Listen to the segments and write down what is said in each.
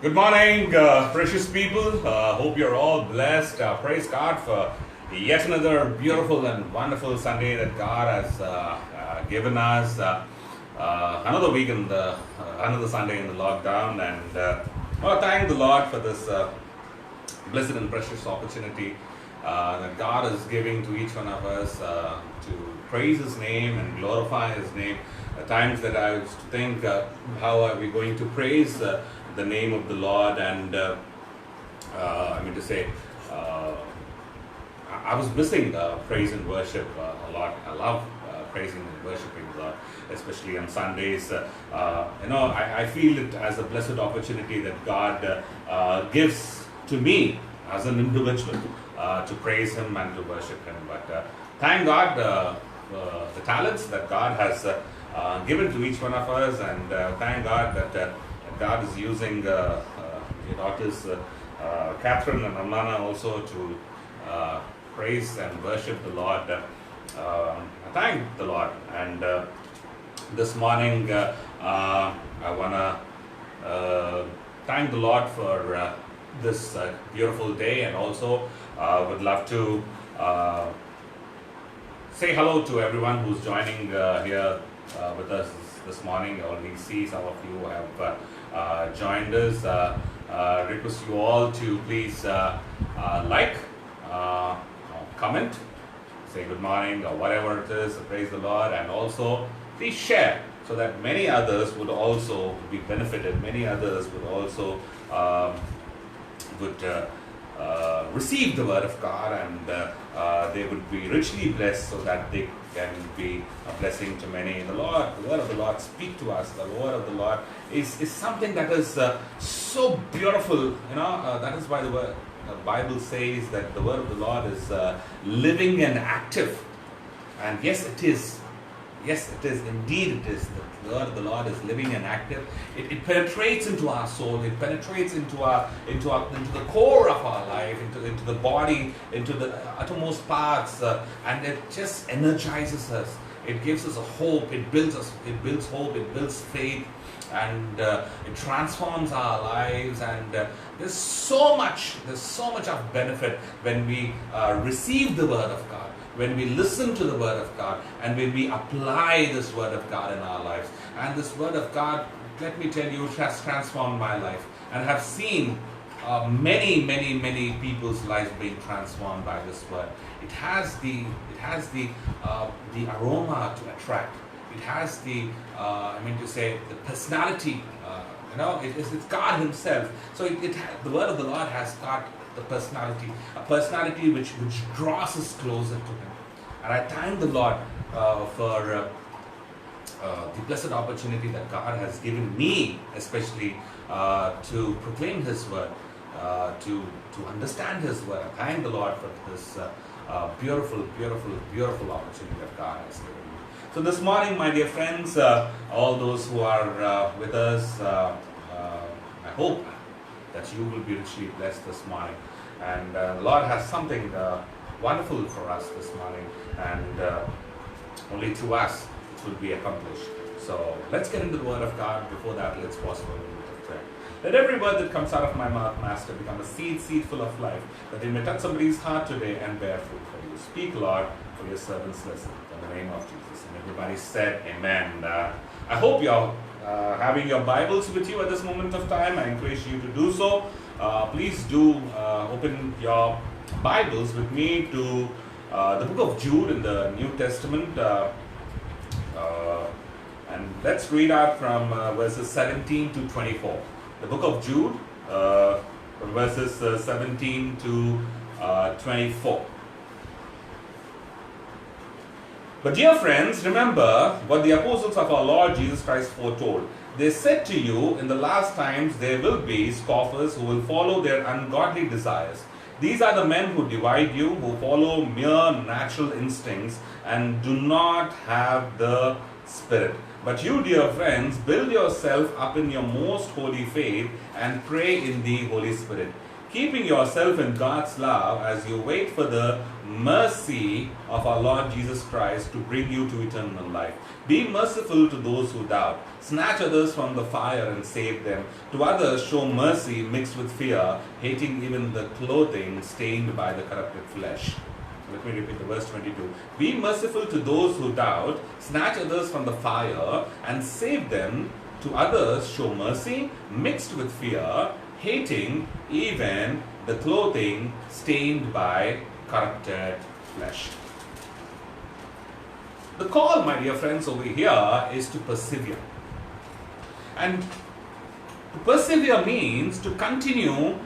Good morning, precious people. Hope you're all blessed. Praise God for yet another beautiful and wonderful Sunday that God has given us. Another week in the another Sunday in the lockdown, and I want to thank the Lord for this blessed and precious opportunity that God is giving to each one of us to praise His name and glorify His name. At times that I used to think, how are we going to praise the name of the Lord? And I mean to say, I was missing praise and worship a lot. I love praising and worshiping God, especially on Sundays. I feel it as a blessed opportunity that God gives to me as an individual to praise Him and to worship Him. But thank God the talents that God has given to each one of us, and thank God that God is using your daughters Catherine and Amana also to praise and worship the Lord. I thank the Lord, and this morning I want to thank the Lord for this beautiful day, and also would love to say hello to everyone who's joining here with us this morning. I already see some of you have joined us. Request you all to please like, comment, say good morning or whatever it is, praise the Lord, and also please share so that many others would also be benefited, many others would also receive the word of God, and they would be richly blessed so that they can be a blessing to many. The word of the Lord speak to us. The word of the Lord is something that is so beautiful. That is why the Bible says that the word of the Lord is living and active. And yes, it is. Yes, it is. Indeed, it is. The word of the Lord is living and active. It penetrates into our soul. It penetrates into the core of our life, into the body, into the uttermost parts, and it just energizes us. It gives us a hope. It builds us. It builds hope. It builds faith, and it transforms our lives. And there's so much of benefit when we receive the word of God, when we listen to the word of God, and when we apply this word of God in our lives. And this word of God, let me tell you, has transformed my life, and have seen many people's lives being transformed by this word. It has the aroma to attract. It has the the personality. It's God Himself. So the word of the Lord has got the personality, a personality which draws us closer to Him. And I thank the Lord for the blessed opportunity that God has given me, especially to proclaim His word, to understand His word. I thank the Lord for this beautiful opportunity that God has given me. So this morning, my dear friends, all those who are with us, I hope that you will be richly blessed this morning. And the Lord has something wonderful for us this morning, and only through us it will be accomplished. So let's get into the word of God. Before that, let's pause for a minute of prayer. Let every word that comes out of my mouth, Master, become a seed full of life, that they may touch somebody's heart today and bear fruit for you. Speak, Lord, for your servants listen. In the name of Jesus. And everybody said amen. I hope you're having your Bibles with you at this moment of time. I encourage you to do so. Please do open your Bibles with me to the book of Jude in the New Testament. And let's read out from verses 17 to 24. The book of Jude, from verses 17 to 24. But dear friends, remember what the apostles of our Lord Jesus Christ foretold. They said to you, in the last times there will be scoffers who will follow their ungodly desires. These are the men who divide you, who follow mere natural instincts and do not have the Spirit. But you, dear friends, build yourself up in your most holy faith and pray in the Holy Spirit. keeping yourself in God's love as you wait for the mercy of our Lord Jesus Christ to bring you to eternal life. Be merciful to those who doubt. Snatch others from the fire and save them. To others show mercy mixed with fear, hating even the clothing stained by the corrupted flesh. Let me repeat the verse 22. Be merciful to those who doubt. Snatch others from the fire and save them. To others show mercy mixed with fear, hating even the clothing stained by corrupted flesh. The call, my dear friends, over here is to persevere. And to persevere means to continue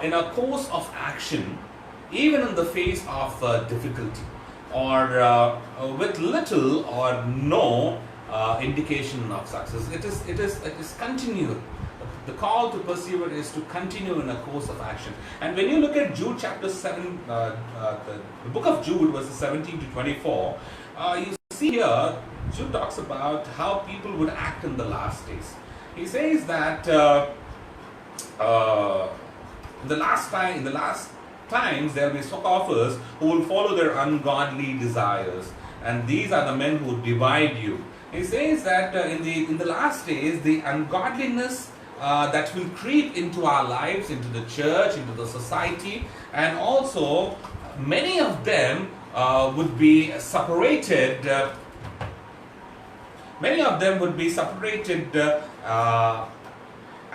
in a course of action, even in the face of difficulty, or with little or no indication of success. It is continual. The call to persevere is to continue in a course of action. And when you look at Jude chapter 7, the book of Jude, verses 17 to 24, you see here, Jude talks about how people would act in the last days. He says that in the last times there will be scoffers who will follow their ungodly desires, and these are the men who divide you. He says that in the last days, the ungodliness that will creep into our lives, into the church, into the society, and also many of them would be separated. Many of them would be separated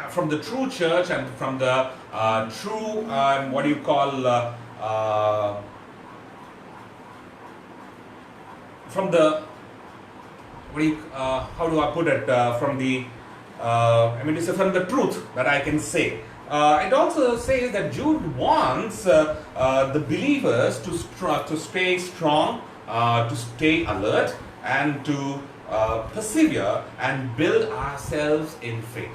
from the true church and from the true, from the, how do I put it, from the, from the truth that I can say. It also says that Jude wants the believers to stay strong, to stay alert, and to persevere and build ourselves in faith.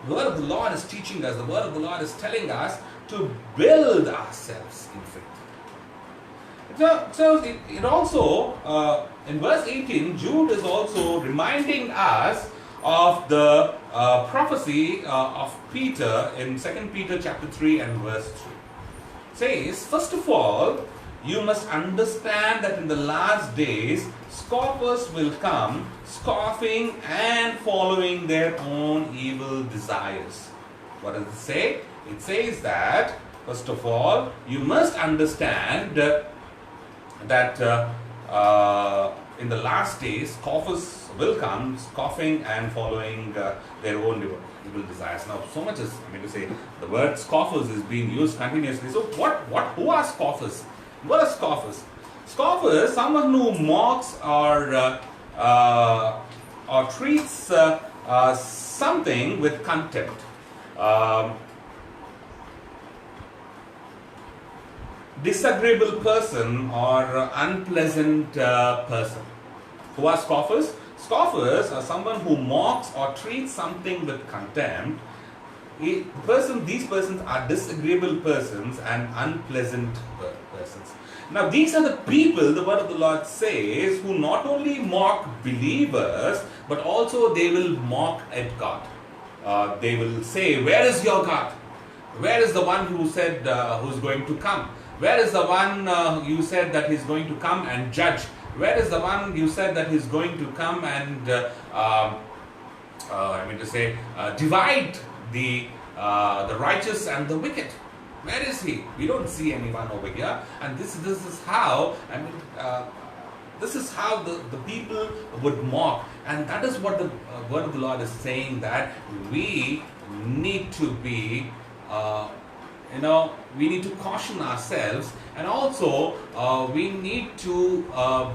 The word of the Lord is teaching us, the word of the Lord is telling us to build ourselves in faith. So it also, in verse 18, Jude is also reminding us of the prophecy of Peter in 2 Peter chapter 3 and verse 3. It says, first of all, you must understand that in the last days, scoffers will come, scoffing and following their own evil desires. What does it say? It says that, first of all, you must understand that in the last days, scoffers will come, scoffing and following their own evil desires. Now, so much is, to say, the word scoffers is being used continuously. So, who are scoffers? What are scoffers? Scoffers, someone who mocks or treats something with contempt. Disagreeable person or unpleasant person. Who are scoffers? Scoffers are someone who mocks or treats something with contempt. These persons are disagreeable persons and unpleasant persons. Now these are the people, the word of the Lord says, who not only mock believers, but also they will mock at God. They will say, where is your God? Where is the one who said who's going to come? Where is the one you said that he's going to come and judge? Where is the one you said that he's going to come and divide the righteous and the wicked? Where is he? We don't see anyone over here. And this is how this is how the people would mock. And that is what the word of the Lord is saying, that we need to be we need to caution ourselves, and also we need to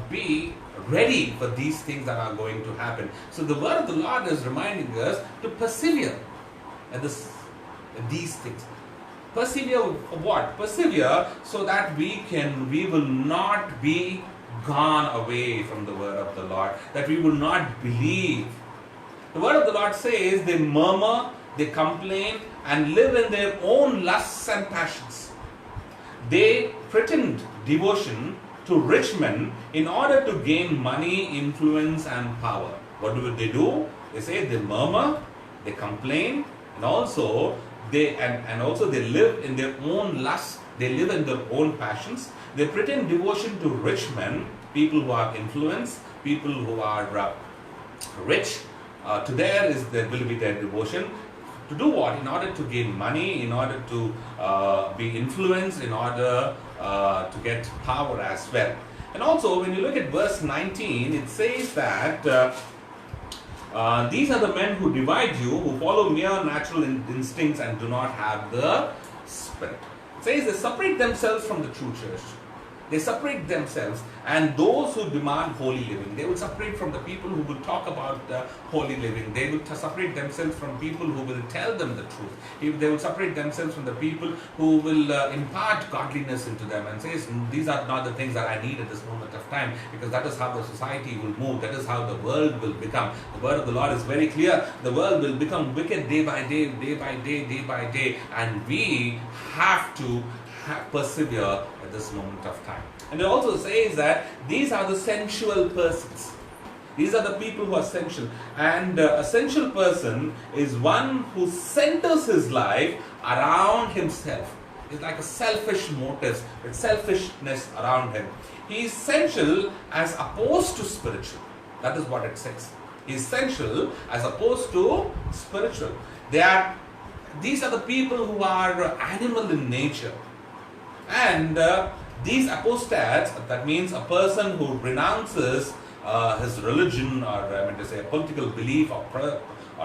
be ready for these things that are going to happen. So the word of the Lord is reminding us to persevere at these things. Persevere for what? Persevere so that we will not be gone away from the word of the Lord, that we will not believe. The word of the Lord says they murmur, they complain, and live in their own lusts and passions. They pretend devotion to rich men in order to gain money, influence, and power. What do they do? They say they murmur, they complain, And also they live in their own lusts, they live in their own passions. They pretend devotion to rich men, people who have influence, people who are rich. There will be their devotion. To do what? In order to gain money, in order to be influenced, in order to get power as well. And also, when you look at verse 19, it says that these are the men who divide you, who follow mere natural instincts and do not have the Spirit. It says they separate themselves from the true church. They separate themselves, and those who demand holy living, they will separate from the people who will talk about holy living. They will separate themselves from people who will tell them the truth. They will separate themselves from the people who will impart godliness into them and says, these are not the things that I need at this moment of time, because that is how the society will move. That is how the world will become. The word of the Lord is very clear. The world will become wicked day by day, day by day, day by day, and we have to persevere at this moment of time. And it also says that these are the sensual persons. These are the people who are sensual. And a sensual person is one who centers his life around himself. It's like a selfish motive, with selfishness around him. He is sensual as opposed to spiritual. That is what it says. He is sensual as opposed to spiritual. These are the people who are animal in nature. And these apostates, that means a person who renounces his religion, or a political belief or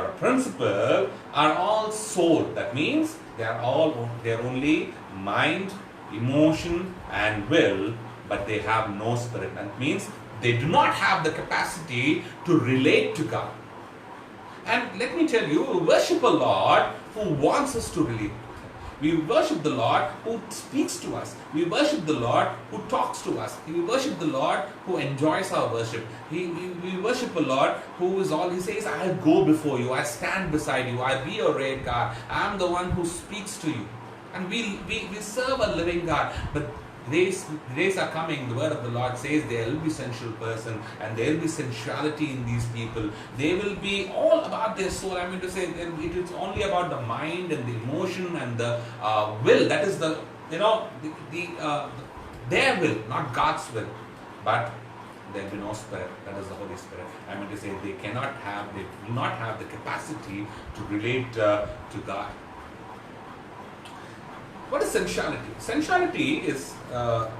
a principle, are all soul. That means they are only mind, emotion and will, but they have no spirit. That means they do not have the capacity to relate to God. And let me tell you, we worship a Lord who wants us to relate. We worship the Lord who speaks to us. We worship the Lord who talks to us. We worship the Lord who enjoys our worship. We worship a Lord who is all. He says, I'll go before you. I stand beside you. I'll be your rear guard. I'm the one who speaks to you. And we serve a living God. But days are coming, the word of the Lord says there will be sensual person, and there will be sensuality in these people. They will be all about their soul. It is only about the mind and the emotion and the will. That is their will, not God's will. But there will be no spirit. That is the Holy Spirit. They do not have the capacity to relate to God. What is sensuality? Sensuality is, the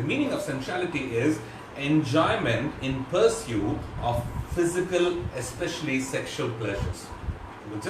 meaning of sensuality is enjoyment in pursuit of physical, especially sexual pleasures. It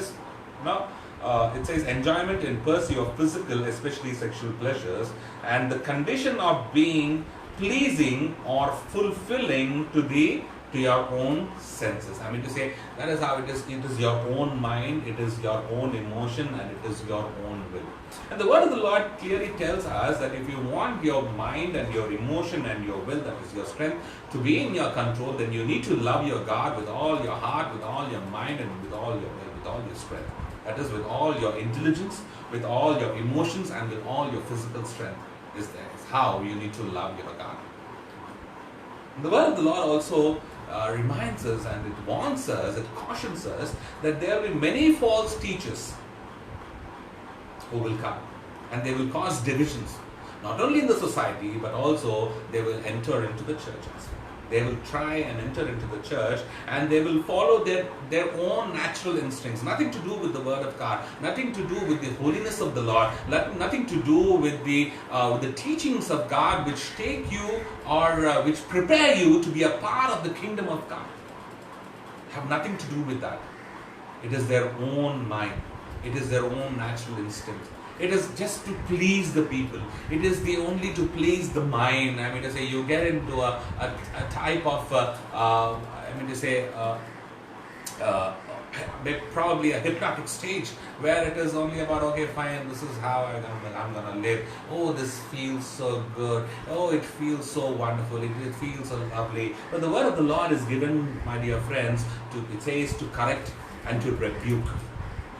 says enjoyment in pursuit of physical, especially sexual pleasures, and the condition of being pleasing or fulfilling to your own senses. That is how it is. It is your own mind, it is your own emotion, and it is your own will. And the word of the Lord clearly tells us that if you want your mind and your emotion and your will, that is your strength, to be in your control, then you need to love your God with all your heart, with all your mind, and with all your will, with all your strength. That is with all your intelligence, with all your emotions, and with all your physical strength. Is how you need to love your God. And the word of the Lord also reminds us, and it warns us, it cautions us that there will be many false teachers who will come, and they will cause divisions, not only in the society, but also they will enter into the church as well. They will try and enter into the church, and they will follow their own natural instincts, nothing to do with the word of God, nothing to do with the holiness of the Lord, nothing to do with the teachings of God, which take you or which prepare you to be a part of the kingdom of God. Have nothing to do with that. It is their own mind. It is their own natural instinct. It is just to please the people. It is only to please the mind. You get into a type of, probably a hypnotic stage where it is only about, okay, fine, this is how I'm going to live. Oh, this feels so good. Oh, it feels so wonderful. It feels so lovely. But the word of the Lord is given, my dear friends, it says to correct and to rebuke.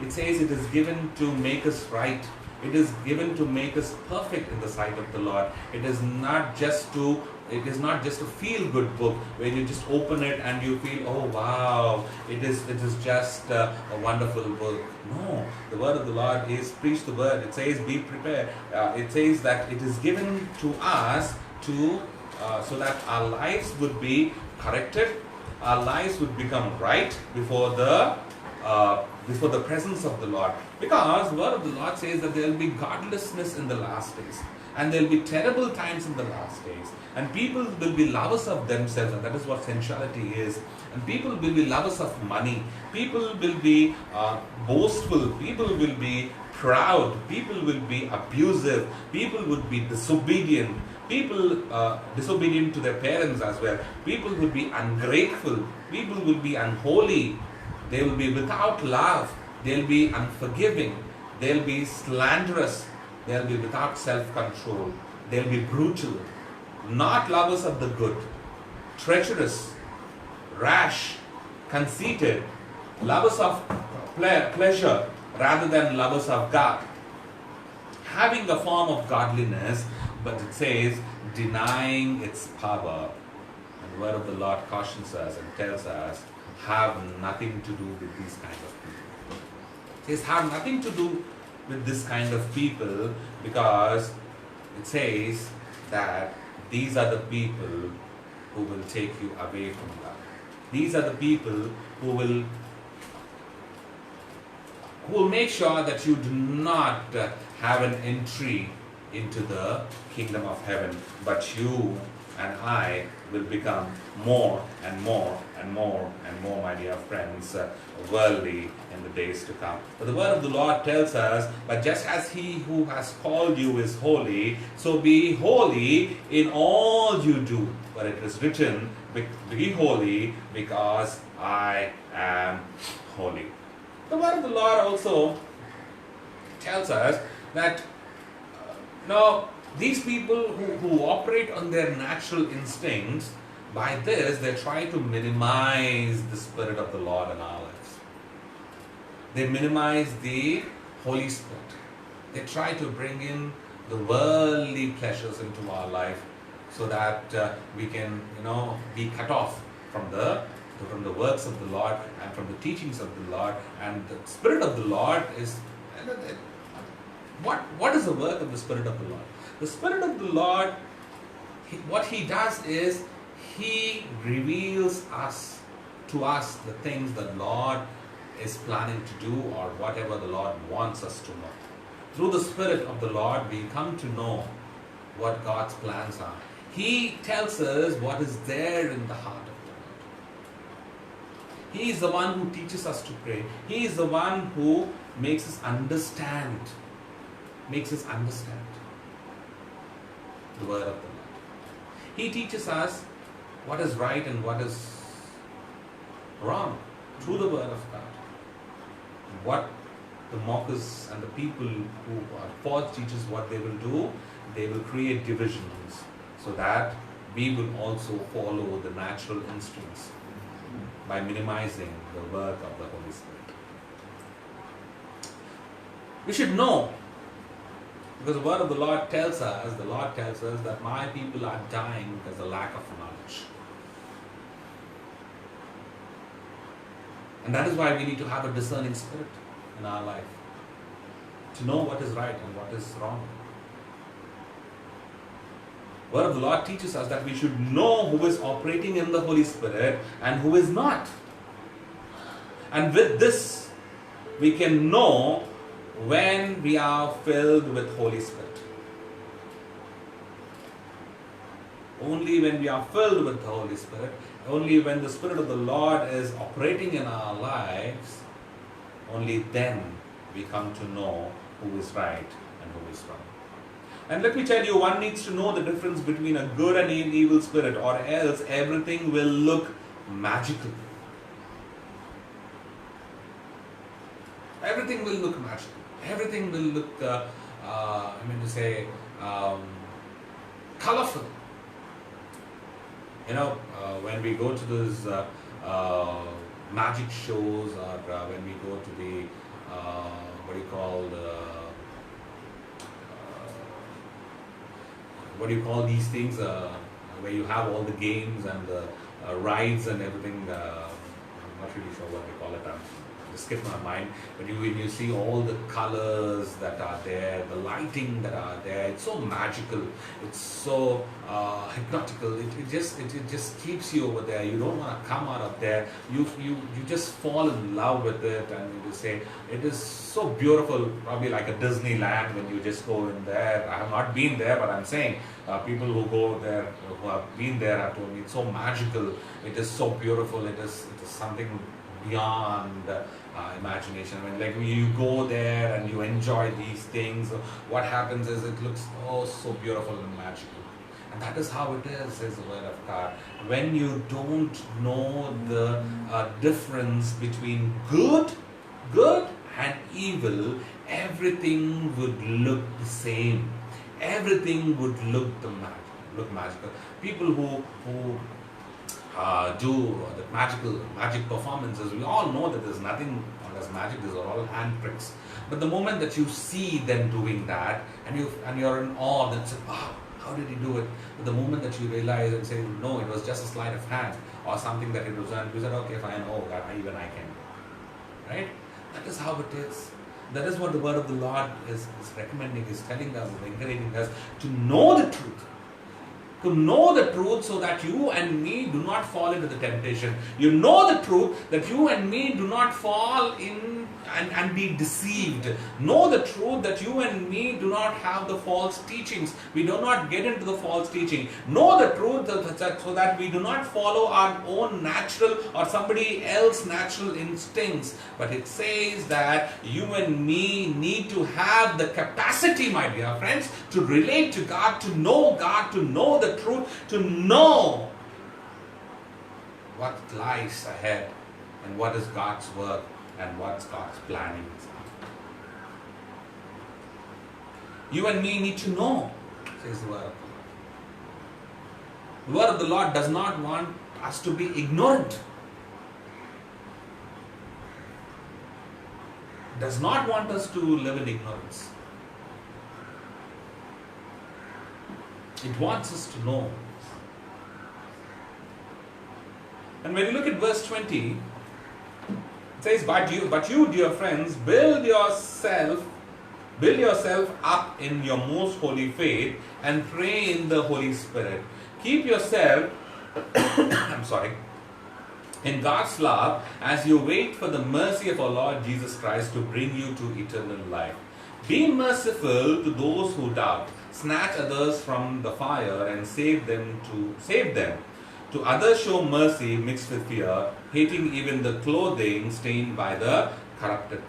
It says it is given to make us right. It is given to make us perfect in the sight of the Lord. It is not just a feel-good book where you just open it and you feel, oh wow, it is just a wonderful book. No, the word of the Lord is preach the word. It says be prepared. It says that it is given to us to so that our lives would be corrected, our lives would become right before the presence of the Lord. Because the word of the Lord says that there will be godlessness in the last days, and there will be terrible times in the last days, and people will be lovers of themselves, and that is what sensuality is. And people will be lovers of money, people will be boastful, people will be proud, people will be abusive, people would be disobedient, people disobedient to their parents as well, people will be ungrateful, people will be unholy, they will be without love, they will be unforgiving, they will be slanderous, they will be without self-control, they will be brutal, not lovers of the good, treacherous, rash, conceited, lovers of pleasure rather than lovers of God, having a form of godliness, but it says denying its power. And the word of the Lord cautions us and tells us, have nothing to do with these kind of people. It says have nothing to do with this kind of people, because it says that these are the people who will take you away from God. These are the people who will make sure that you do not have an entry into the kingdom of heaven, but you and I will become more and more and more and more, my dear friends, worldly in the days to come. But the word of the Lord tells us, but just as he who has called you is holy, so be holy in all you do. For it is written, be holy because I am holy. The word of the Lord also tells us that these people who operate on their natural instincts, by this they try to minimize the Spirit of the Lord in our lives. They minimize the Holy Spirit. They try to bring in the worldly pleasures into our life so that we can, be cut off from the works of the Lord and from the teachings of the Lord. And the Spirit of the Lord is, what is the work of the Spirit of the Lord? The Spirit of the Lord, what He does is He reveals to us the things that Lord is planning to do, or whatever the Lord wants us to know. Through the Spirit of the Lord, we come to know what God's plans are. He tells us what is there in the heart of the Lord. He is the one who teaches us to pray. He is the one who makes us understand the word of the Lord. He teaches us what is right and what is wrong through the word of God. What the mockers and the people who are false teachers, what they will do, they will create divisions so that we will also follow the natural instincts by minimizing the work of the Holy Spirit. We should know, because the word of the Lord tells us, that my people are dying because of lack of knowledge. And that is why we need to have a discerning spirit in our life, to know what is right and what is wrong. The word of the Lord teaches us that we should know who is operating in the Holy Spirit and who is not. And with this, we can know when we are filled with Holy Spirit. Only when we are filled with the Holy Spirit, only when the Spirit of the Lord is operating in our lives, only then we come to know who is right and who is wrong. And let me tell you, one needs to know the difference between a good and an evil spirit, or else everything will look magical. Everything will look magical. Everything will look, colorful. When we go to those magic shows, or when we go to the, these things, where you have all the games and the rides and everything. I'm not really sure what they call it. just skipped my mind. But when you see all the colors that are there, the lighting that are there, it's so magical. It's so hypnotical. It just keeps you over there. You don't want to come out of there. You just fall in love with it, and you say it is so beautiful. Probably like a Disneyland when you just go in there. I have not been there, but I'm saying people who go there, who have been there, have told me it's so magical. It is so beautiful. It is something beyond imagination. I mean, like you go there and you enjoy these things. What happens is it looks so beautiful and magical. And that is how it is the word of God. When you don't know the difference between good and evil, everything would look the same. Everything would look magical. People who do the magic performances, we all know that there's nothing as magic. These are all handprints. But the moment that you see them doing that, and you're in awe, then say, wow, how did he do it? But the moment that you realize and say, no, it was just a sleight of hand or something that it was done, you said, okay, fine, that even I can. Right? That is how it is. That is what the word of the Lord is recommending, is telling us, is encouraging us to know the truth. To know the truth so that you and me do not fall into the temptation. You know the truth that you and me do not fall in and be deceived. Know the truth that you and me do not have the false teachings. We do not get into the false teaching. Know the truth so that we do not follow our own natural or somebody else's natural instincts. But it says that you and me need to have the capacity, my dear friends, to relate to God, to know the truth, to know what lies ahead and what is God's work and what's God's planning. You and me need to know, says the word of the Lord. The word of the Lord does not want us to be ignorant. Does not want us to live in ignorance. It wants us to know. And when you look at verse 20, it says, but you, dear friends, build yourself up in your most holy faith and pray in the Holy Spirit. Keep yourself in God's love as you wait for the mercy of our Lord Jesus Christ to bring you to eternal life. Be merciful to those who doubt. Snatch others from the fire and save them. To others show mercy mixed with fear, hating even the clothing stained by the corrupted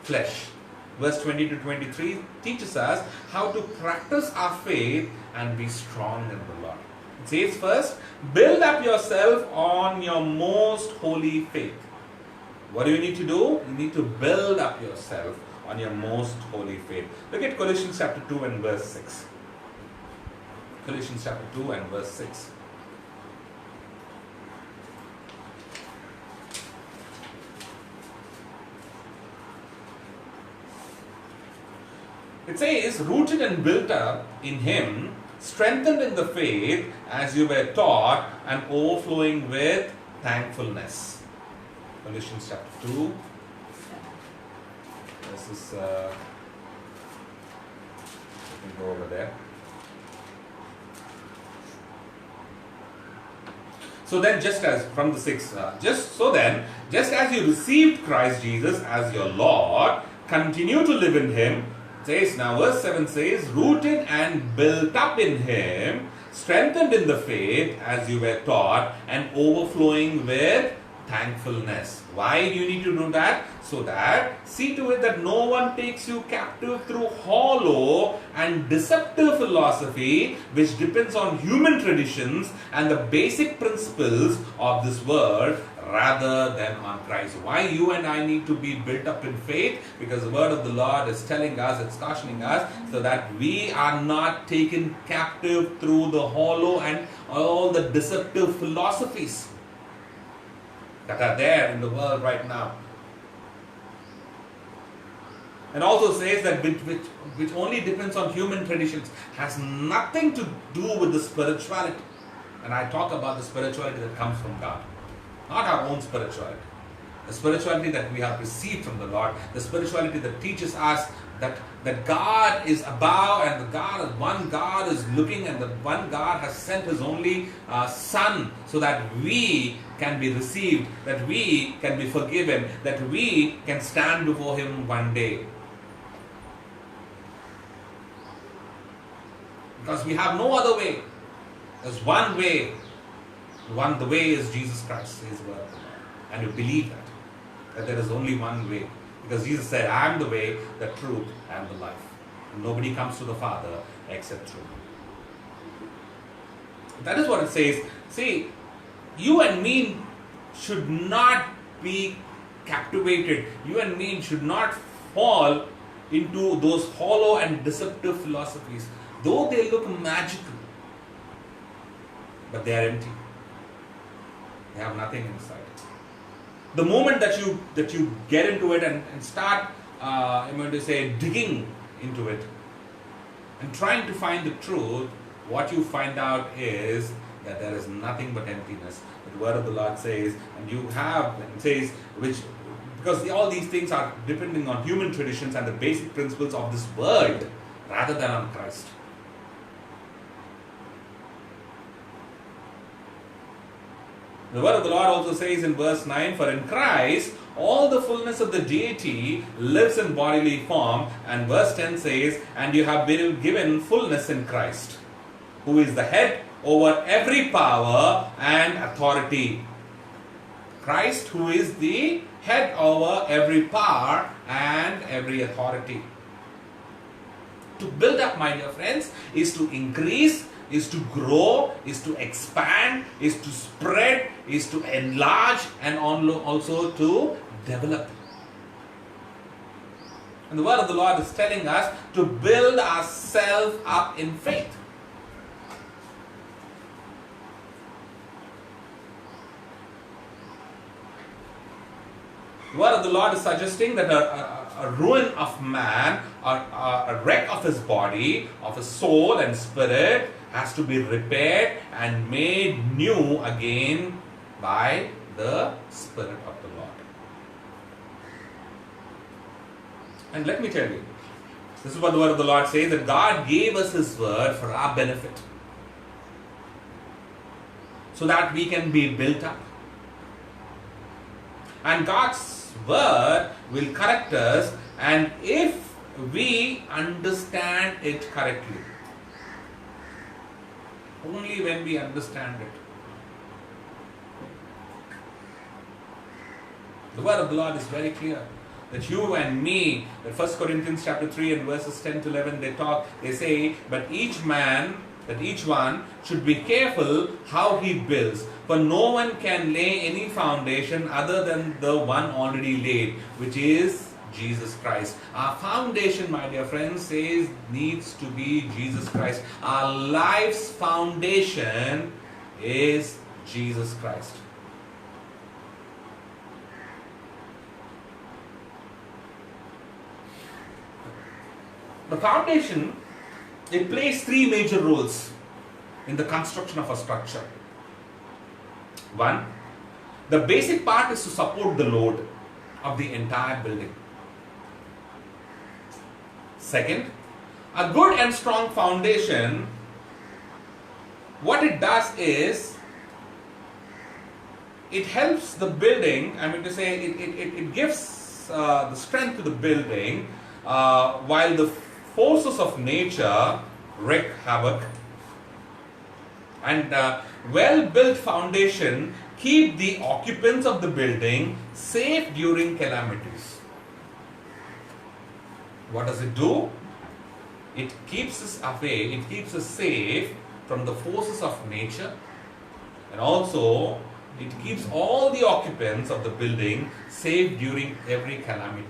flesh. Verse 20 to 23 teaches us how to practice our faith and be strong in the Lord. It says first, build up yourself on your most holy faith. What do you need to do? You need to build up yourself on your most holy faith. Look at Colossians chapter 2 and verse 6. Colossians chapter 2 and verse 6. It says, rooted and built up in Him, strengthened in the faith as you were taught, and overflowing with thankfulness. Colossians chapter 2. This is, let me go over there. So then, just as, from the 6th, just as you received Christ Jesus as your Lord, continue to live in Him. Says now, verse 7 says, rooted and built up in Him, strengthened in the faith as you were taught, and overflowing with thankfulness. Why do you need to do that? So that, see to it that no one takes you captive through hollow and deceptive philosophy which depends on human traditions and the basic principles of this world rather than on Christ. Why you and I need to be built up in faith? Because the word of the Lord is telling us, it's cautioning us, so that we are not taken captive through the hollow and all the deceptive philosophies that are there in the world right now. And also says that which only depends on human traditions, has nothing to do with the spirituality. And I talk about the spirituality that comes from God, not our own spirituality. the spirituality that we have received from the Lord, the spirituality that teaches us that God is above, and one God is looking, and the one God has sent His only Son so that we can be received, that we can be forgiven, that we can stand before Him one day. Because we have no other way. There's one way. The way is Jesus Christ, His word. And you believe that there is only one way. Because Jesus said, I am the way, the truth, and the life. And nobody comes to the Father except through me. That is what it says. See, you and me should not be captivated. You and me should not fall into those hollow and deceptive philosophies. Though they look magical, but they are empty. They have nothing inside. The moment that you get into it and start, I'm going to say, digging into it and trying to find the truth, what you find out is that there is nothing but emptiness. The word of the Lord says, because all these things are depending on human traditions and the basic principles of this world rather than on Christ. The word of the Lord also says in verse 9, for in Christ all the fullness of the deity lives in bodily form. And verse 10 says, and you have been given fullness in Christ, who is the head over every power and authority. Christ, who is the head over every power and every authority. To build up, my dear friends, is to increase, is to grow, is to expand, is to spread, is to enlarge, and also to develop. And the word of the Lord is telling us to build ourselves up in faith. The word of the Lord is suggesting that a ruin of man, a wreck of his body, of his soul and spirit, has to be repaired and made new again by the Spirit of the Lord. And let me tell you, this is what the word of the Lord says, that God gave us His word for our benefit, so that we can be built up. And God's word will correct us, and if we understand it correctly, only when we understand it. The word of the Lord is very clear that you and me, that 1 Corinthians chapter 3 and verses 10 to 11, they say, but each one should be careful how he builds, for no one can lay any foundation other than the one already laid, which is Jesus Christ. Our foundation, my dear friends, needs to be Jesus Christ. Our life's foundation is Jesus Christ. The foundation, it plays three major roles in the construction of a structure. One, the basic part is to support the load of the entire building. Second, a good and strong foundation, what it does is, it helps the building, it gives the strength to the building while the forces of nature wreak havoc. And well-built foundation keep the occupants of the building safe during calamities. What does it do? It keeps us away, it keeps us safe from the forces of nature, and also it keeps all the occupants of the building safe during every calamity.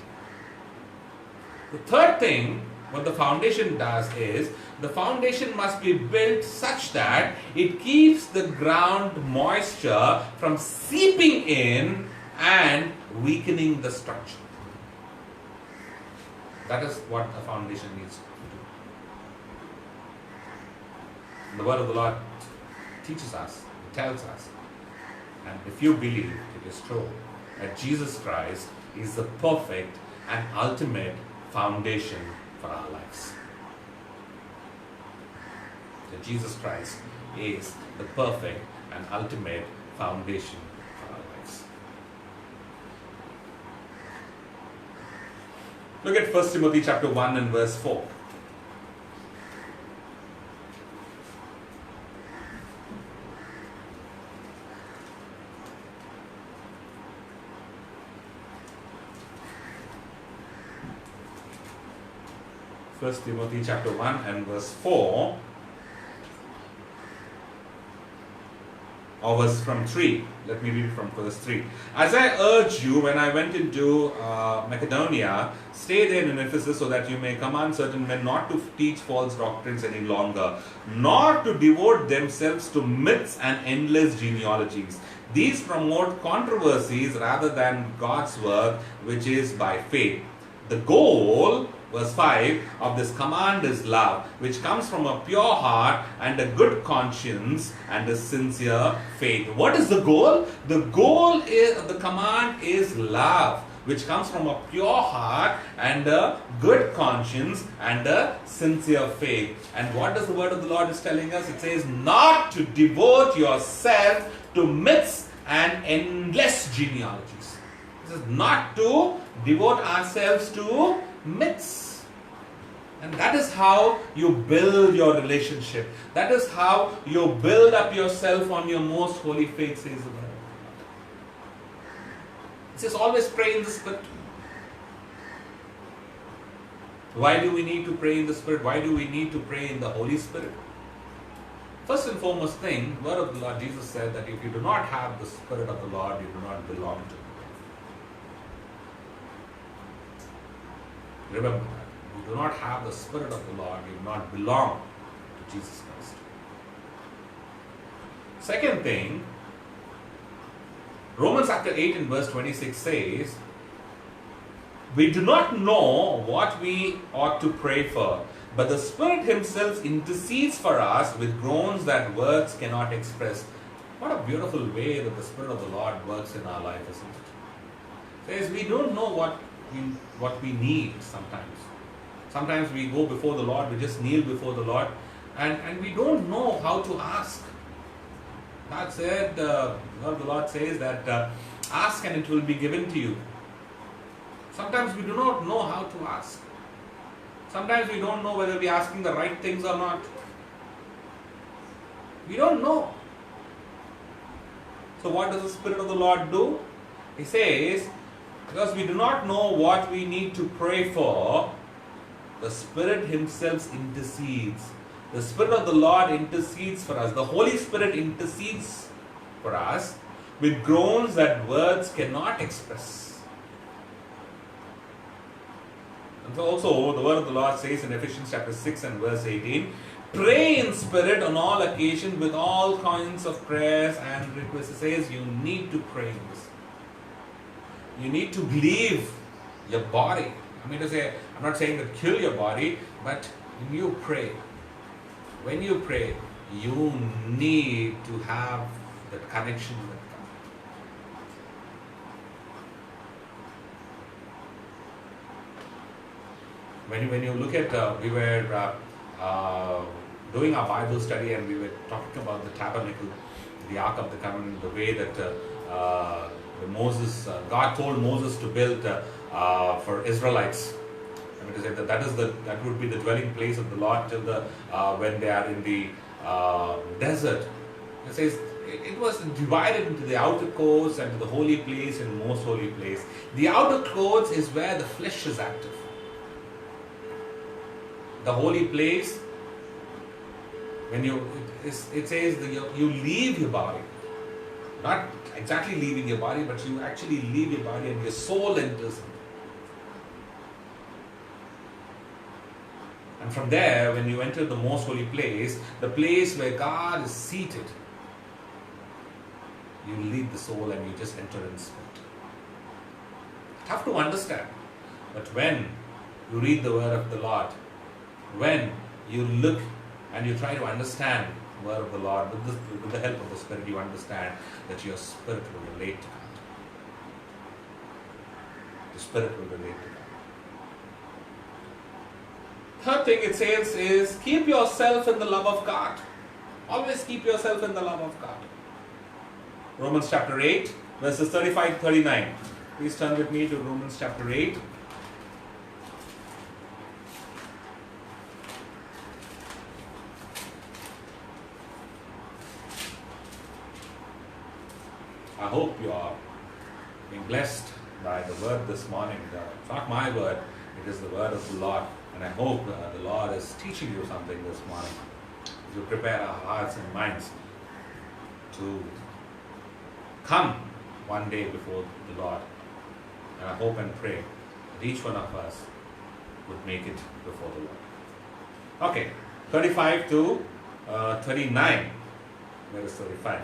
The third thing, what the foundation does is, the foundation must be built such that it keeps the ground moisture from seeping in and weakening the structure. That is what a foundation needs to do. The word of the Lord teaches us, it tells us, and if you believe it is true, that Jesus Christ is the perfect and ultimate foundation for our lives. That Jesus Christ is the perfect and ultimate foundation for our lives. Look at 1 Timothy chapter 1 and verse 4. First Timothy chapter 1 and verse 4, or verse from 3. Let me read from verse 3. As I urged you when I went into Macedonia, stay there in Ephesus so that you may command certain men not to teach false doctrines any longer, nor to devote themselves to myths and endless genealogies. These promote controversies rather than God's work, which is by faith. The goal, verse 5, of this command is love, which comes from a pure heart and a good conscience and a sincere faith. What is the goal? The goal is, the command is love, which comes from a pure heart and a good conscience and a sincere faith. And what does the word of the Lord is telling us? It says not to devote yourself to myths and endless genealogies. This is not to devote ourselves to myths. And that is how you build your relationship. That is how you build up yourself on your most holy faith, says the word. It says always pray in the Spirit. Why do we need to pray in the Spirit? Why do we need to pray in the Holy Spirit? First and foremost thing, the word of the Lord Jesus said that if you do not have the Spirit of the Lord, you do not belong to Him. Remember that. You do not have the Spirit of the Lord, you do not belong to Jesus Christ. Second thing, Romans chapter 8 and verse 26 says, we do not know what we ought to pray for, but the Spirit Himself intercedes for us with groans that words cannot express. What a beautiful way that the Spirit of the Lord works in our life, isn't it? It says we don't know what we need sometimes. Sometimes we go before the Lord, we just kneel before the Lord, and we don't know how to ask. God said, the Lord says that ask and it will be given to you. Sometimes we do not know how to ask. Sometimes we don't know whether we are asking the right things or not. We don't know. So what does the Spirit of the Lord do? He says, because we do not know what we need to pray for, the Spirit Himself intercedes. The Spirit of the Lord intercedes for us. The Holy Spirit intercedes for us with groans that words cannot express. And also, the word of the Lord says in Ephesians chapter 6 and verse 18, pray in spirit on all occasions with all kinds of prayers and requests. It says you need to pray in this. You need to leave your body. I'm not saying that kill your body, but when you pray, you need to have that connection with God. When you look at, we were doing our Bible study and we were talking about the tabernacle, the Ark of the Covenant, the way that God told Moses to build for Israelites. I mean to say that would be the dwelling place of the Lord till when they are in the desert. It says it was divided into the outer courts and the holy place and most holy place. The outer courts is where the flesh is active. The holy place, it says that you leave your body. Not exactly leaving your body, but you actually leave your body and your soul enters. And from there, when you enter the most holy place, the place where God is seated, you leave the soul and you just enter in spirit. Tough to understand. But when you read the word of the Lord, when you look and you try to understand the word of the Lord, with the help of the Spirit, you understand that your spirit will relate to God. the Spirit will relate to that. Third thing it says is keep yourself in the love of God. Always keep yourself in the love of God. Romans chapter 8, verses 35 to 39. Please turn with me to Romans chapter 8. I hope you are being blessed by the word this morning. It's not my word, it is the word of the Lord. And I hope the Lord is teaching you something this morning as we prepare our hearts and minds to come one day before the Lord. And I hope and pray that each one of us would make it before the Lord. Okay, 35 to 39. Where is 35?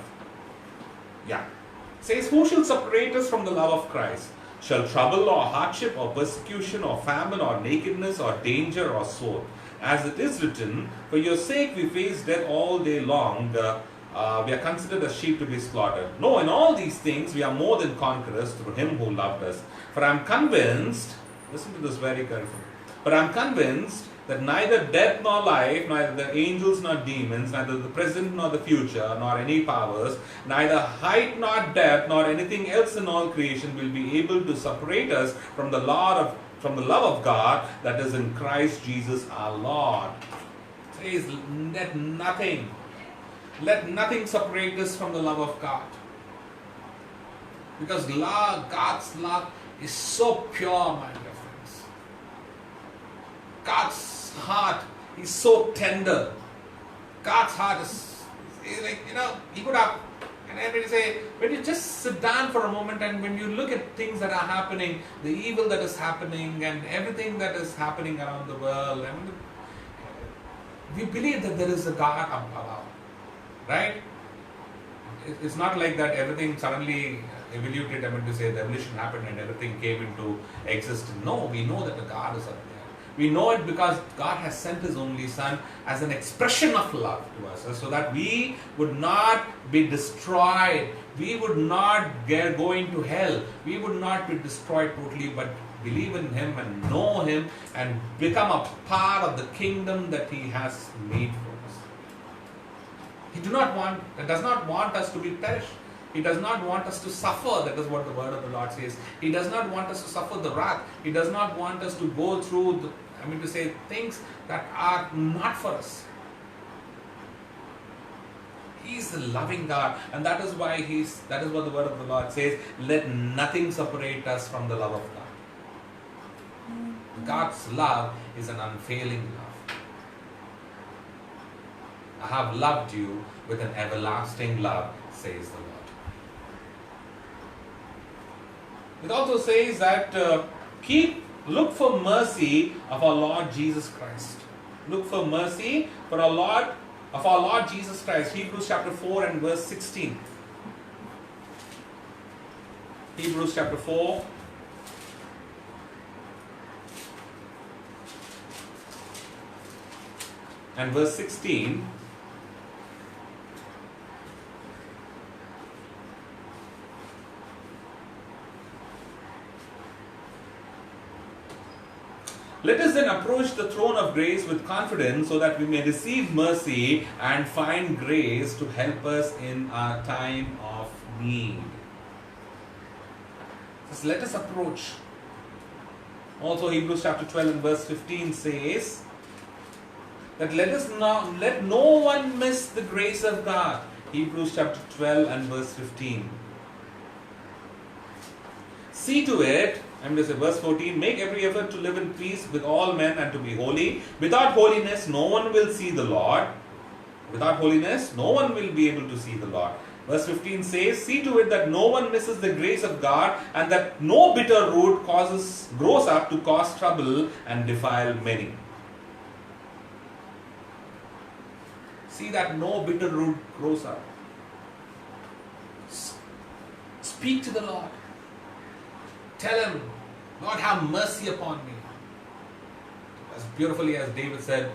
Yeah. It says, who shall separate us from the love of Christ? Shall trouble or hardship or persecution or famine or nakedness or danger or sword? As it is written, for your sake we face death all day long. We are considered as sheep to be slaughtered. No, in all these things we are more than conquerors through him who loved us. For I am convinced, listen to this very carefully, but I am convinced that neither death nor life, neither the angels nor demons, neither the present nor the future, nor any powers, neither height nor depth, nor anything else in all creation will be able to separate us from the love of God that is in Christ Jesus our Lord. It says, let nothing separate us from the love of God. Because God's love is so pure, my dear friends. God's heart is so tender. God's heart is like, he could have, and everybody say, when you just sit down for a moment and when you look at things that are happening, the evil that is happening and everything that is happening around the world, and we believe that there is a God above, right? It's not like that everything suddenly evoluted, the evolution happened and everything came into existence. No, we know that the God is up there. We know it because God has sent His only Son as an expression of love to us, so that we would not be destroyed. We would not go into hell. We would not be destroyed totally, but believe in Him and know Him and become a part of the kingdom that He has made for us. He does not want us to be perished. He does not want us to suffer. That is what the word of the Lord says. He does not want us to suffer the wrath. He does not want us to go through things that are not for us. He is a loving God, and that is what the word of the Lord says. Let nothing separate us from the love of God. God's love is an unfailing love. I have loved you with an everlasting love, says the Lord. It also says that look for mercy of our Lord Jesus Christ. Look for mercy of our Lord Jesus Christ. Hebrews chapter 4 and verse 16. Hebrews chapter 4 and verse 16. Let us then approach the throne of grace with confidence so that we may receive mercy and find grace to help us in our time of need. Just let us approach. Also Hebrews chapter 12 and verse 15 says that let no one miss the grace of God. Hebrews chapter 12 and verse 15. See to it, verse 14, make every effort to live in peace with all men and to be holy. Without holiness, no one will see the Lord. Without holiness, no one will be able to see the Lord. Verse 15 says, see to it that no one misses the grace of God and that no bitter root grows up to cause trouble and defile many. See that no bitter root grows up. Speak to the Lord. Tell Him, Lord, have mercy upon me. As beautifully as David said,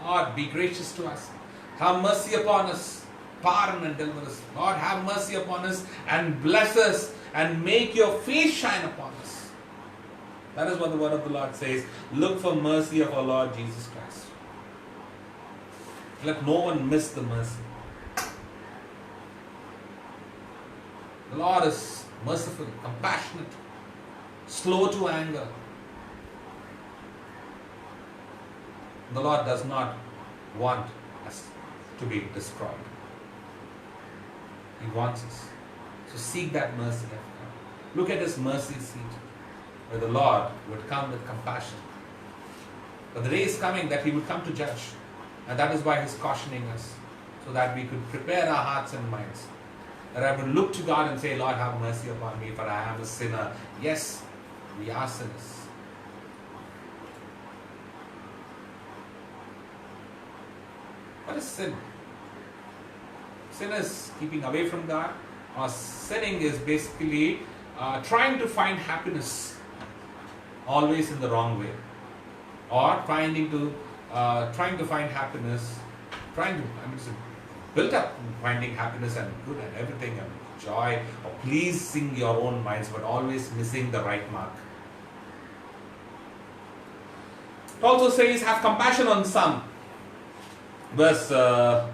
Lord, be gracious to us. Have mercy upon us. Pardon and deliver us. Lord, have mercy upon us and bless us and make your face shine upon us. That is what the word of the Lord says. Look for mercy of our Lord Jesus Christ. Let no one miss the mercy. The Lord is merciful, compassionate, slow to anger. The Lord does not want us to be destroyed. He wants us. So seek that mercy of God. Look at His mercy seat, where the Lord would come with compassion. But the day is coming that He would come to judge. And that is why He's cautioning us, so that we could prepare our hearts and minds. That I would look to God and say, Lord, have mercy upon me, for I am a sinner. Yes, we are sinners. What is sin? Sin is keeping away from God, or sinning is basically trying to find happiness always in the wrong way, or trying to find happiness, built up finding happiness and good and everything and joy, or pleasing your own minds, but always missing the right mark. It also says, have compassion on some. Verse, as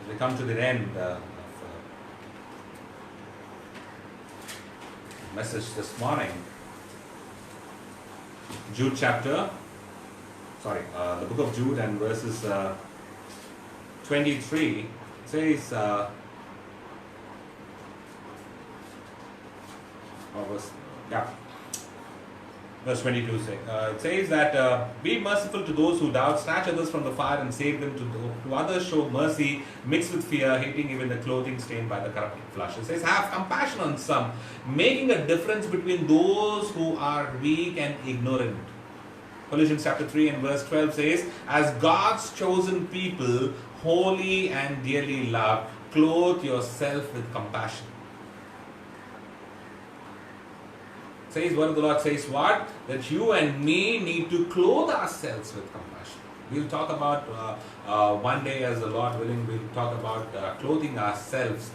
we come to the end of the message this morning, the book of Jude and verses 23, says, verse 22 it says that be merciful to those who doubt, snatch others from the fire and save them. To others show mercy mixed with fear, hating even the clothing stained by the corrupting flesh. It says, have compassion on some, making a difference between those who are weak and ignorant. Colossians chapter 3 and verse 12 says, as God's chosen people, holy and dearly loved, clothe yourself with compassion. Says, word of the Lord says what? That you and me need to clothe ourselves with compassion. We'll talk about one day, as the Lord willing, we'll talk about clothing ourselves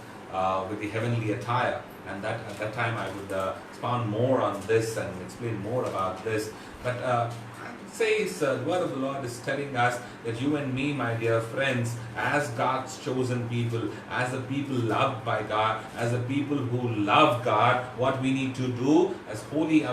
with the heavenly attire. And that at that time I would expound more on this and explain more about this. But says the word of the Lord is telling us that you and me, my dear friends, as God's chosen people, as the people loved by God, as the people who love God, what we need to do as holy,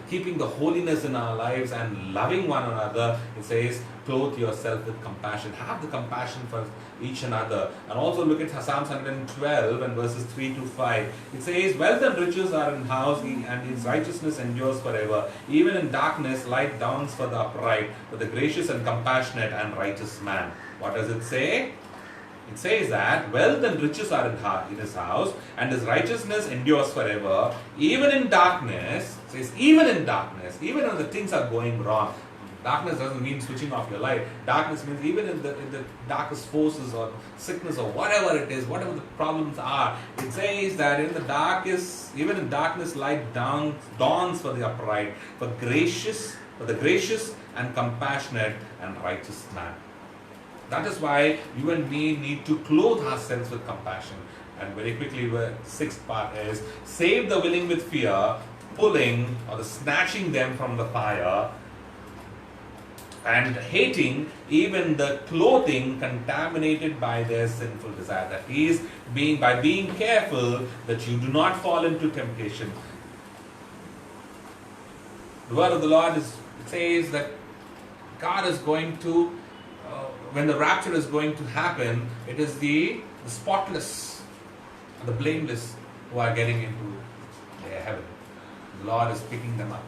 keeping the holiness in our lives and loving one another, it says, clothe yourself with compassion. Have the compassion for each another. And also look at Psalms 112 and verses 3 to 5. It says, wealth and riches are in house, and his righteousness endures forever. Even in darkness, light dawns for the upright, for the gracious and compassionate and righteous man. What does it say? It says that wealth and riches are in his house, and his righteousness endures forever. Even in darkness, it says, even in darkness, even when the things are going wrong. Darkness doesn't mean switching off your light. Darkness means even in the darkest forces or sickness or whatever it is, whatever the problems are, it says that even in darkness, light dawns for the upright, for the gracious and compassionate and righteous man. That is why you and me need to clothe ourselves with compassion. And very quickly, the sixth part is, save the willing with fear, pulling or the snatching them from the fire, and hating even the clothing contaminated by their sinful desire. That is, by being careful that you do not fall into temptation. The word of the Lord says that God is going to, when the rapture is going to happen, it is the spotless and the blameless who are getting into their heaven. The Lord is picking them up.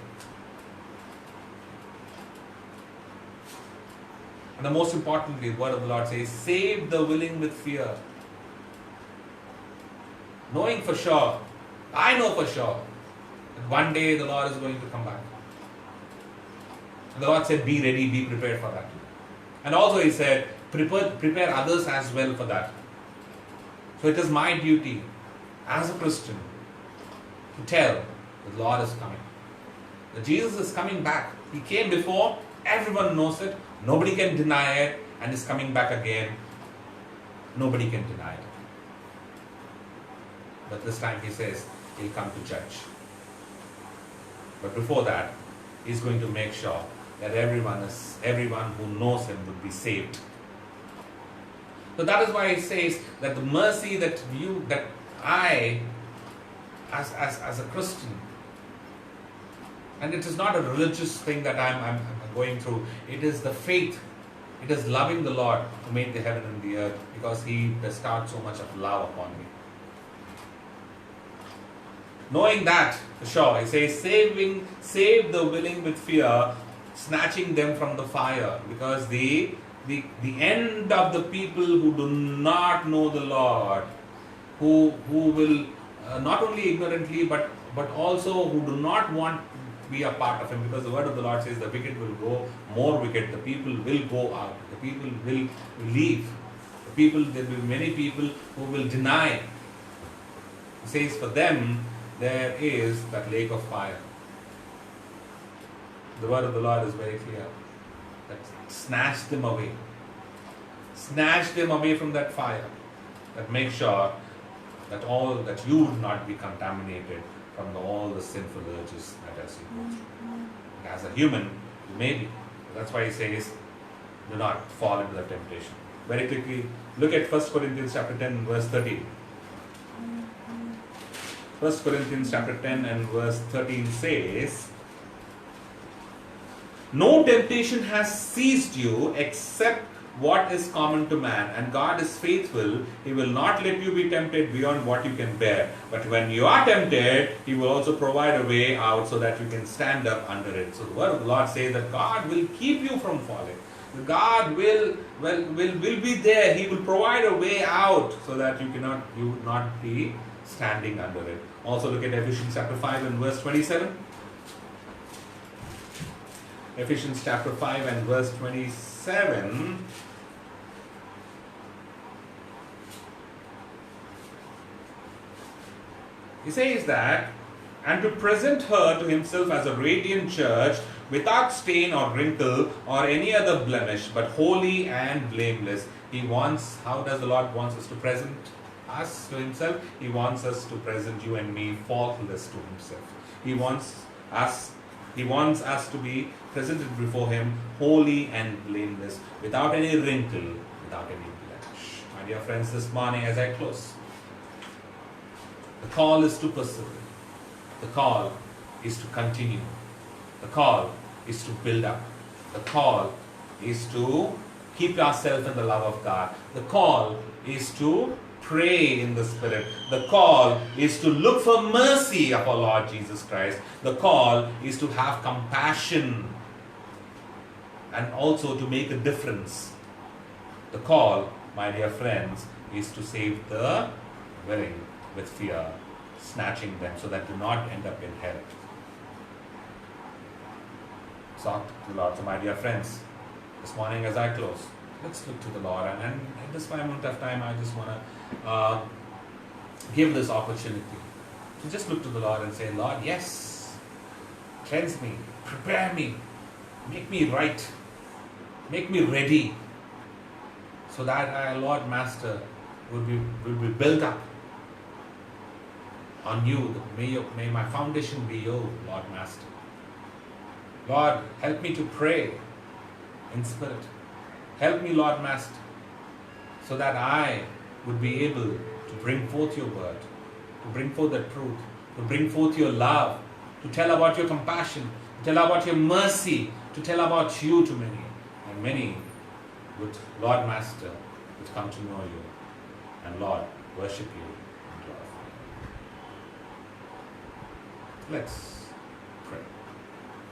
And the most importantly, the word of the Lord says, save the willing with fear. Knowing for sure, I know for sure, that one day the Lord is going to come back. And the Lord said, be ready, be prepared for that. And also He said, prepare others as well for that. So it is my duty as a Christian to tell that the Lord is coming. That Jesus is coming back. He came before, everyone knows it. Nobody can deny it, and is coming back again. Nobody can deny it. But this time He says He'll come to judge. But before that, He's going to make sure that everyone who knows Him would be saved. So that is why He says that the mercy that I, as a Christian, and it is not a religious thing that I'm going through. It is the faith. It is loving the Lord who made the heaven and the earth, because He bestowed so much of love upon me. Knowing that, for sure, He says, save the willing with fear, snatching them from the fire, because the end of the people who do not know the Lord, who will not only ignorantly but also who do not want to be a part of Him, because the word of the Lord says the wicked will go more wicked, the people will go out, the people will leave, there will be many people who will deny. He says for them there is that lake of fire. The word of the Lord is very clear, that snatch them away from that fire, that make sure that you would not be contaminated from all the sinful urges that as you go through. As a human, you may be. That's why He says, do not fall into that temptation. Very quickly, look at 1 Corinthians chapter 10 verse 13. 1 Corinthians chapter 10 and verse 13 says, no temptation has seized you except what is common to man, and God is faithful. He will not let you be tempted beyond what you can bear. But when you are tempted, He will also provide a way out so that you can stand up under it. So the word of the Lord says that God will keep you from falling. God will be there. He will provide a way out so that you would not be standing under it. Also look at Ephesians chapter 5 and verse 27. Ephesians chapter 5 and verse 27. He says that, and to present her to Himself as a radiant church, without stain or wrinkle or any other blemish, but holy and blameless. How does the Lord wants us to present us to Himself? He wants us to present you and me faultless to Himself. He wants us to be presented before Him holy and blameless, without any wrinkle, without any blemish. My dear friends, this morning as I close, the call is to persevere. The call is to continue. The call is to build up. The call is to keep ourselves in the love of God. The call is to pray in the Spirit. The call is to look for mercy of our Lord Jesus Christ. The call is to have compassion and also to make a difference. The call, my dear friends, is to save the willing with fear, snatching them so that do not end up in hell. So, my dear friends, this morning as I close, let's look to the Lord. And at this moment of time, I just want to give this opportunity to just look to the Lord and say, Lord, yes, cleanse me, prepare me, make me right, make me ready, so that I, Lord Master, will be built up on you. May my foundation be you, Lord Master. Lord, help me to pray in spirit. Help me, Lord Master, so that I would be able to bring forth your word, to bring forth the truth, to bring forth your love, to tell about your compassion, to tell about your mercy, to tell about you to many. And many would, Lord Master, would come to know you and, Lord, worship you and glorify you. Let's pray.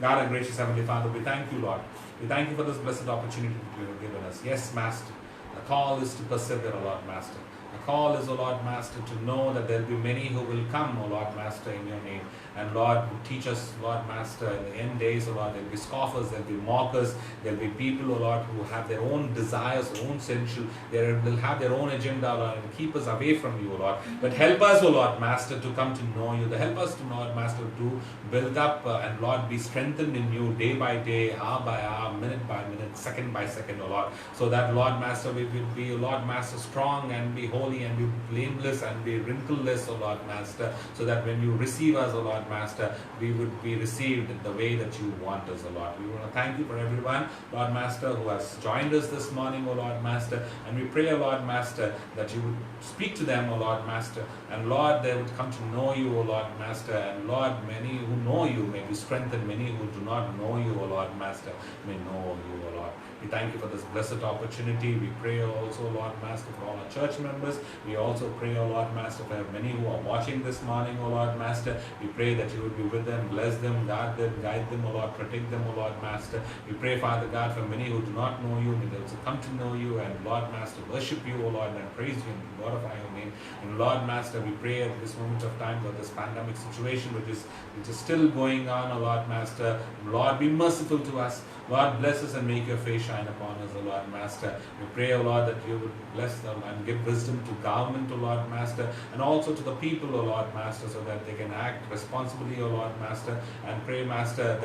God, our gracious Heavenly Father, we thank you, Lord. We thank you for this blessed opportunity that you have given us. Yes, Master, the call is to persevere, O Lord Master. The call is, O Lord Master, to know that there will be many who will come, O Lord Master, in your name. And Lord, teach us, Lord Master, in the end days, O Lord, there will be scoffers, there will be mockers, there will be people, O Lord, who have their own desires, their own sensual, they will have their own agenda, O Lord, and keep us away from you, O Lord. But help us, O Lord Master, to come to know you. Help us to, Lord Master, to build up and, Lord, be strengthened in you day by day, hour by hour, minute by minute, second by second, O Lord. So that, Lord Master, we will be, Lord Master, strong and be holy and be blameless and be wrinkleless, O Lord Master, so that when you receive us, O Lord Master, we would be received in the way that you want us, O Lord. We want to thank you for everyone, Lord Master, who has joined us this morning, O Lord Master, and we pray, O Lord Master, that you would speak to them, O Lord Master, and Lord, they would come to know you, O Lord Master, and Lord, many who know you may be strengthened, many who do not know you, O Lord Master, may know you, O Lord. We thank you for this blessed opportunity. We pray also, Lord Master, for all our church members. We also pray, O Lord Master, for many who are watching this morning, O Lord Master. We pray that you would be with them, bless them, guard them, guide them, O Lord, protect them, O Lord Master. We pray, Father God, for many who do not know you, may they also come to know you, and Lord Master, worship you, O Lord, and praise you and glorify your name. And Lord Master, we pray at this moment of time for this pandemic situation which is still going on, O Lord Master. Lord, be merciful to us. Lord, bless us and make your face shine upon us, O Lord Master. We pray, O Lord, that you would bless them and give wisdom to government, O Lord Master, and also to the people, O Lord Master, so that they can act responsibly, O Lord Master. And pray, Master,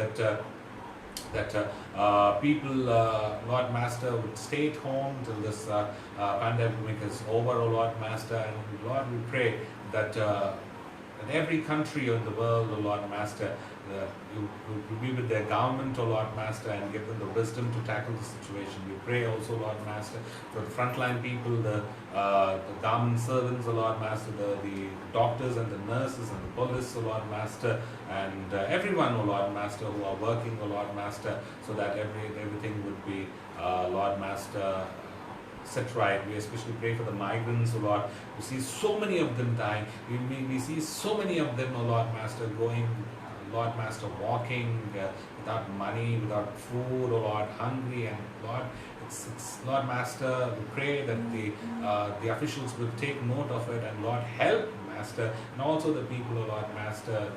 that people, Lord Master, would stay at home till this pandemic is over, O Lord Master. And Lord, we pray that in every country of the world, O Lord Master, you will be with their government, O Lord Master, and give them the wisdom to tackle the situation. We pray also, Lord Master, for the frontline people, the government servants, O Lord Master, the doctors and the nurses and the police, O Lord Master, and everyone, O Lord Master, who are working, O Lord Master, so that everything would be, Lord Master, set right. We especially pray for the migrants, O Lord. We see so many of them dying. We see so many of them, O Lord Master, going, Lord Master, walking without money, without food, O Lord, hungry, and Lord, it's Lord Master, we pray that the officials will take note of it, and Lord, help, Master, and also the people, O Lord Master,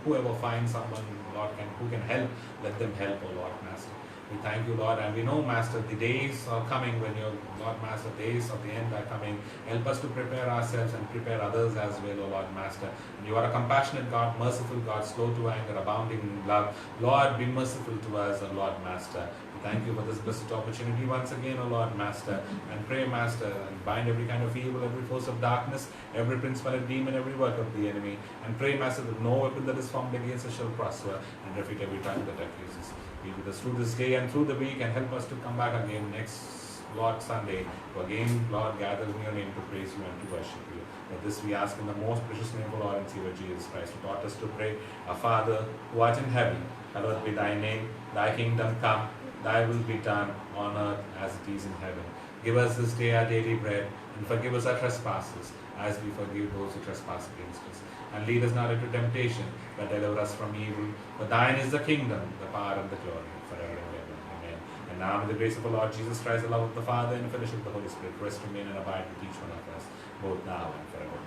whoever finds someone, Lord, who can help, let them help, O Lord Master. We thank you, Lord, and we know, Master, the days are coming when your, Lord Master, days of the end are coming. Help us to prepare ourselves and prepare others as well, O Lord Master. And you are a compassionate God, merciful God, slow to anger, abounding in love. Lord, be merciful to us, O Lord Master. We thank you for this blessed opportunity once again, O Lord Master. And pray, Master, and bind every kind of evil, every force of darkness, every principality, demon, every work of the enemy. And pray, Master, that no weapon that is formed against us shall prosper, and refute every tongue that accuses. Be with us through this day and through the week, and help us to come back again next, Lord, Sunday, to again, Lord, gather in your name to praise you and to worship you. For this we ask in the most precious name of Lord and Savior Jesus Christ, who taught us to pray, Our Father, who art in heaven, hallowed be thy name, thy kingdom come, thy will be done on earth as it is in heaven. Give us this day our daily bread, and forgive us our trespasses, as we forgive those who trespass against us. And lead us not into temptation, but deliver us from evil. For thine is the kingdom, the power, and the glory, forever and ever. Amen. And now, in the grace of the Lord Jesus Christ, the love of the Father, and the fellowship of the Holy Spirit, rest, remain, and abide with each one of us, both now and forevermore.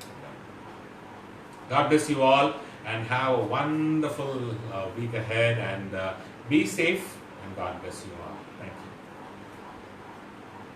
Amen. God bless you all, and have a wonderful week ahead, and be safe, and God bless you all. Thank you.